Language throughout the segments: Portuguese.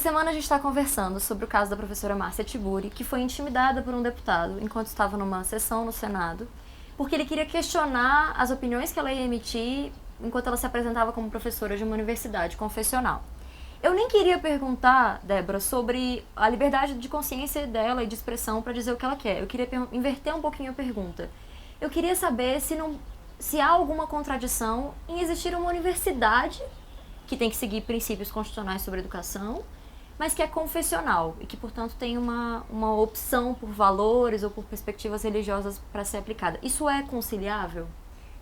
semana a gente está conversando sobre o caso da professora Márcia Tiburi, que foi intimidada por um deputado enquanto estava numa sessão no Senado, porque ele queria questionar as opiniões que ela ia emitir enquanto ela se apresentava como professora de uma universidade confessional. Eu nem queria perguntar, Débora, sobre a liberdade de consciência dela e de expressão para dizer o que ela quer. Eu queria inverter um pouquinho a pergunta. Eu queria saber se há alguma contradição em existir uma universidade que tem que seguir princípios constitucionais sobre educação, mas que é confessional e que, portanto, tem uma opção por valores ou por perspectivas religiosas para ser aplicada. Isso é conciliável?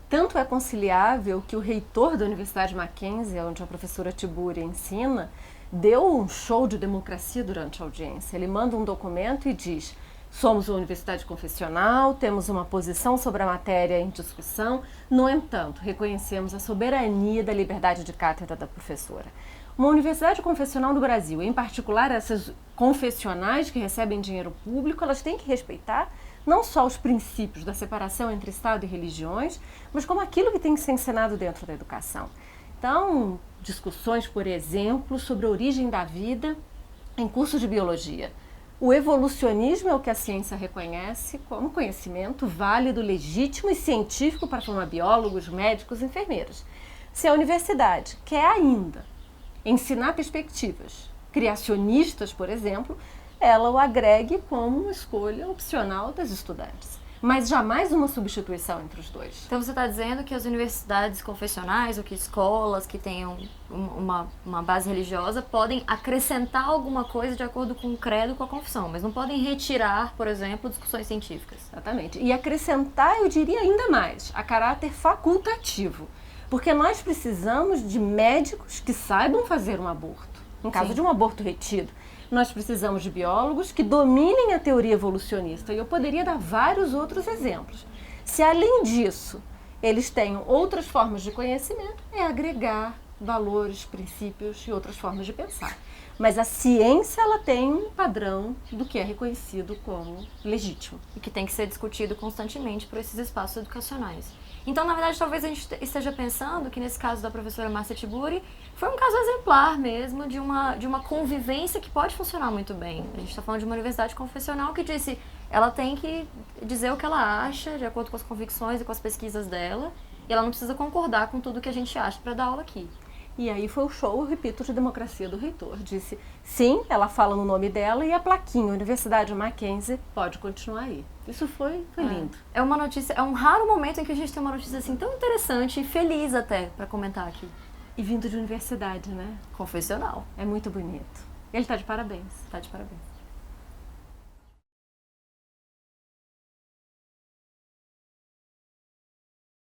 Tanto é conciliável que o reitor da Universidade Mackenzie, onde a professora Tiburi ensina, deu um show de democracia durante a audiência. Ele manda um documento e diz: somos uma universidade confessional, temos uma posição sobre a matéria em discussão, no entanto, reconhecemos a soberania da liberdade de cátedra da professora. Uma universidade confessional no Brasil, em particular essas confessionais que recebem dinheiro público, elas têm que respeitar não só os princípios da separação entre Estado e religiões, mas como aquilo que tem que ser ensinado dentro da educação. Então, discussões, por exemplo, sobre a origem da vida em cursos de biologia. O evolucionismo é o que a ciência reconhece como conhecimento válido, legítimo e científico para formar biólogos, médicos e enfermeiros. Se a universidade quer ainda ensinar perspectivas criacionistas, por exemplo, ela o agregue como uma escolha opcional das estudantes, mas jamais uma substituição entre os dois. Então você está dizendo que as universidades confessionais ou que escolas que tenham uma base religiosa podem acrescentar alguma coisa de acordo com o credo, com a confissão, mas não podem retirar, por exemplo, discussões científicas. Exatamente. E acrescentar, eu diria ainda mais, a caráter facultativo, porque nós precisamos de médicos que saibam fazer um aborto, em caso de um aborto retido. Nós precisamos de biólogos que dominem a teoria evolucionista, e eu poderia dar vários outros exemplos. Se além disso eles tenham outras formas de conhecimento, é agregar valores, princípios e outras formas de pensar. Mas a ciência, ela tem um padrão do que é reconhecido como legítimo. E que tem que ser discutido constantemente por esses espaços educacionais. Então, na verdade, talvez a gente esteja pensando que nesse caso da professora Márcia Tiburi foi um caso exemplar mesmo de uma convivência que pode funcionar muito bem. A gente está falando de uma universidade confessional que disse ela tem que dizer o que ela acha de acordo com as convicções e com as pesquisas dela, e ela não precisa concordar com tudo que a gente acha para dar aula aqui. E aí foi o show, eu repito, de democracia do reitor. Disse, sim, ela fala no nome dela e a plaquinha, Universidade Mackenzie, pode continuar aí. Isso foi lindo. É uma notícia, é um raro momento em que a gente tem uma notícia assim tão interessante e feliz até para comentar aqui. E vindo de universidade, né? Confessional. É muito bonito. Ele está de parabéns. Tá de parabéns.